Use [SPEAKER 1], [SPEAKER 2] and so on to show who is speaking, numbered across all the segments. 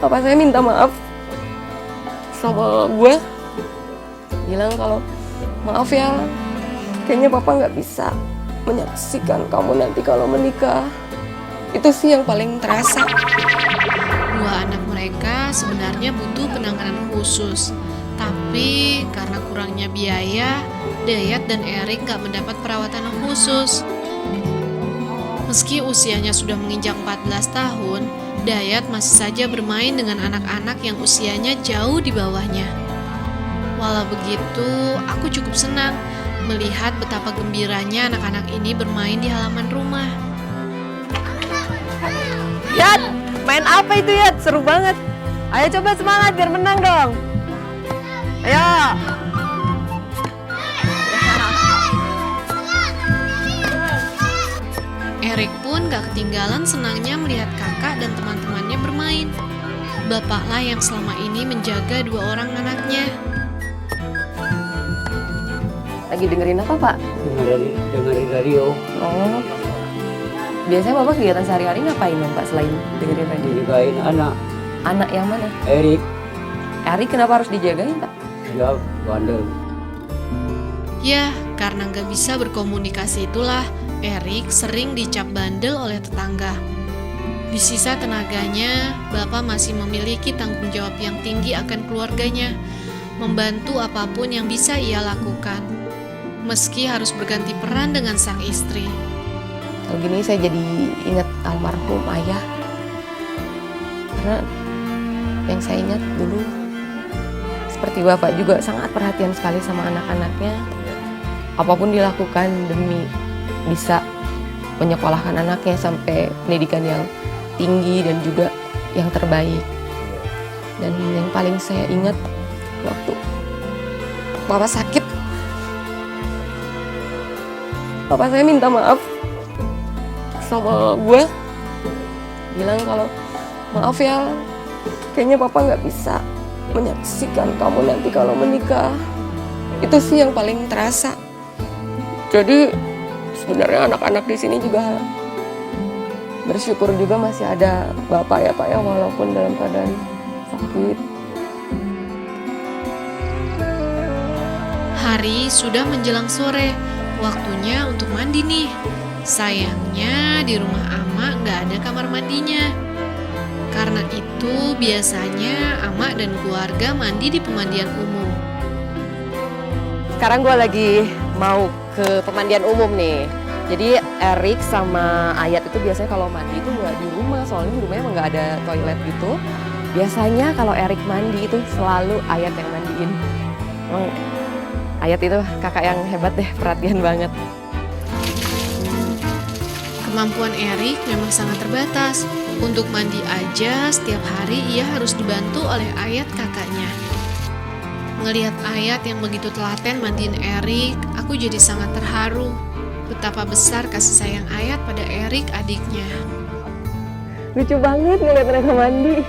[SPEAKER 1] Papa saya minta maaf sama gue, bilang kalau maaf ya, kayaknya papa nggak bisa menyaksikan kamu nanti kalau menikah. Itu sih yang paling terasa.
[SPEAKER 2] Dua anak mereka sebenarnya butuh penanganan khusus, tapi karena kurangnya biaya, Dayat dan Erik gak mendapat perawatan khusus. Meski usianya sudah menginjak 14 tahun, Dayat masih saja bermain dengan anak-anak yang usianya jauh di bawahnya. Walau begitu, aku cukup senang melihat betapa gembiranya anak-anak ini bermain di halaman rumah.
[SPEAKER 1] Yat, main apa itu Yat? Seru banget. Ayo coba semangat biar menang dong. Ayo.
[SPEAKER 2] Erik pun gak ketinggalan senangnya melihat kakak dan teman-temannya bermain. Bapaklah yang selama ini menjaga dua orang anaknya.
[SPEAKER 1] Lagi dengerin apa Pak?
[SPEAKER 3] Dengerin radio.
[SPEAKER 1] Oh. Biasanya Bapak kegiatan sehari-hari ngapain ya Pak selain dengerin radio?
[SPEAKER 3] Dijagain anak.
[SPEAKER 1] Anak yang mana?
[SPEAKER 3] Erik.
[SPEAKER 1] Erik kenapa harus dijagain Pak?
[SPEAKER 3] Dia bandel.
[SPEAKER 2] Ya, karena gak bisa berkomunikasi itulah Erik sering dicap bandel oleh tetangga. Di sisa tenaganya, Bapak masih memiliki tanggung jawab yang tinggi akan keluarganya, membantu apapun yang bisa ia lakukan, meski harus berganti peran dengan sang istri.
[SPEAKER 1] Kalau gini saya jadi ingat almarhum ayah. Karena yang saya ingat dulu, seperti Bapak juga sangat perhatian sekali sama anak-anaknya. Apapun dilakukan demi bisa menyekolahkan anaknya sampai pendidikan yang tinggi dan juga yang terbaik. Dan yang paling saya ingat waktu Papa sakit, Papa saya minta maaf sama gue, bilang kalau maaf ya, kayaknya papa nggak bisa menyaksikan kamu nanti kalau menikah. Itu sih yang paling terasa. Jadi sebenarnya anak-anak di sini juga bersyukur juga masih ada bapak ya Pak ya, walaupun dalam keadaan sakit.
[SPEAKER 2] Hari sudah menjelang sore, waktunya untuk mandi nih. Sayangnya di rumah Ama gak ada kamar mandinya. Karena itu biasanya Ama dan keluarga mandi di pemandian umum.
[SPEAKER 1] Sekarang gue lagi mau ke pemandian umum nih. Jadi Erik sama Ayat itu biasanya kalau mandi itu nggak di rumah, soalnya di rumahnya emang nggak ada toilet gitu. Biasanya kalau Erik mandi itu selalu Ayat yang mandiin. Emang Ayat itu kakak yang hebat deh, perhatian banget.
[SPEAKER 2] Kemampuan Erik memang sangat terbatas. Untuk mandi aja setiap hari ia harus dibantu oleh Ayat kakaknya. Melihat Ayat yang begitu telaten mandiin Erik, aku jadi sangat terharu. Betapa besar kasih sayang Ayat pada Erik adiknya.
[SPEAKER 1] Lucu banget ngeliat mereka mandi.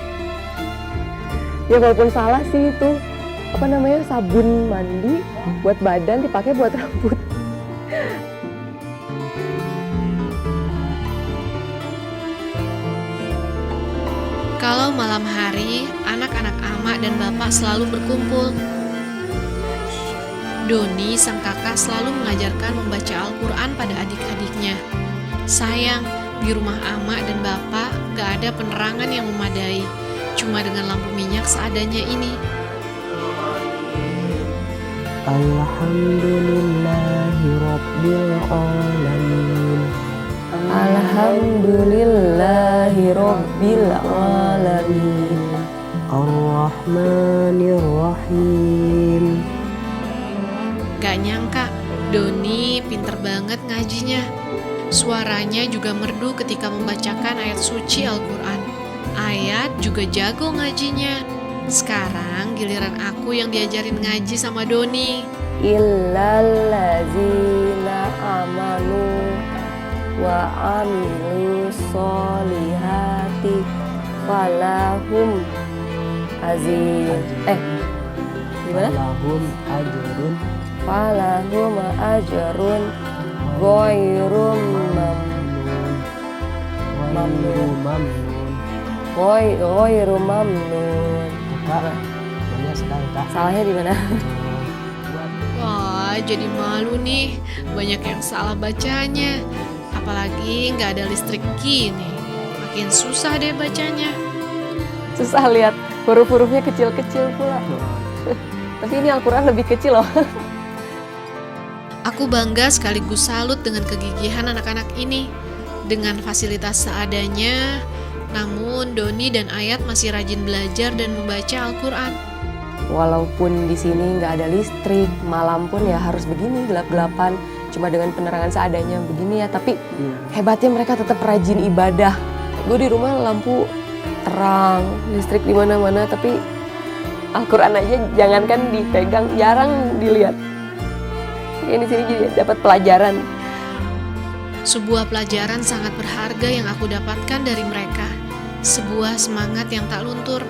[SPEAKER 1] Ya walaupun salah sih itu, apa namanya, sabun mandi buat badan dipakai buat rambut.
[SPEAKER 2] Kalau malam hari, anak-anak Ama dan Bapak selalu berkumpul. Doni, sang kakak, selalu mengajarkan membaca Al-Quran pada adik-adiknya. Sayang, di rumah Ama dan Bapak gak ada penerangan yang memadai, cuma dengan lampu minyak seadanya ini.
[SPEAKER 3] Alhamdulillahi Rabbil Alamin.
[SPEAKER 1] Alhamdulillahi Rabbil Alamin.
[SPEAKER 3] Ar-Rahmanir-Rahim.
[SPEAKER 2] Gak nyangka, Doni pinter banget ngajinya. Suaranya juga merdu ketika membacakan ayat suci Al-Quran. Ayat juga jago ngajinya. Sekarang giliran aku yang diajarin ngaji sama Doni.
[SPEAKER 1] Illallazina amanu wa amilu solihati falahum gimana? Falahum ajrun ghairum mamnun. Ghairu mamnun.
[SPEAKER 3] Kak, namanya sedang kak.
[SPEAKER 1] Salahnya di mana?
[SPEAKER 2] Wah, jadi malu nih. Banyak yang salah bacanya. Apalagi nggak ada listrik gini. Makin susah deh bacanya.
[SPEAKER 1] Susah lihat huruf-hurufnya kecil-kecil pula. Tapi ini Al-Quran lebih kecil loh.
[SPEAKER 2] Aku bangga sekaligus salut dengan kegigihan anak-anak ini. Dengan fasilitas seadanya, namun Doni dan Ayat masih rajin belajar dan membaca Al-Quran.
[SPEAKER 1] Walaupun di sini nggak ada listrik, malam pun ya harus begini gelap-gelapan, cuma dengan penerangan seadanya begini ya. Tapi hebatnya mereka tetap rajin ibadah. Gue di rumah lampu terang, listrik di mana-mana, tapi Al-Quran aja jangankan dipegang, jarang dilihat. Yang di sini jadi dapat pelajaran.
[SPEAKER 2] Sebuah pelajaran sangat berharga yang aku dapatkan dari mereka. Sebuah semangat yang tak luntur.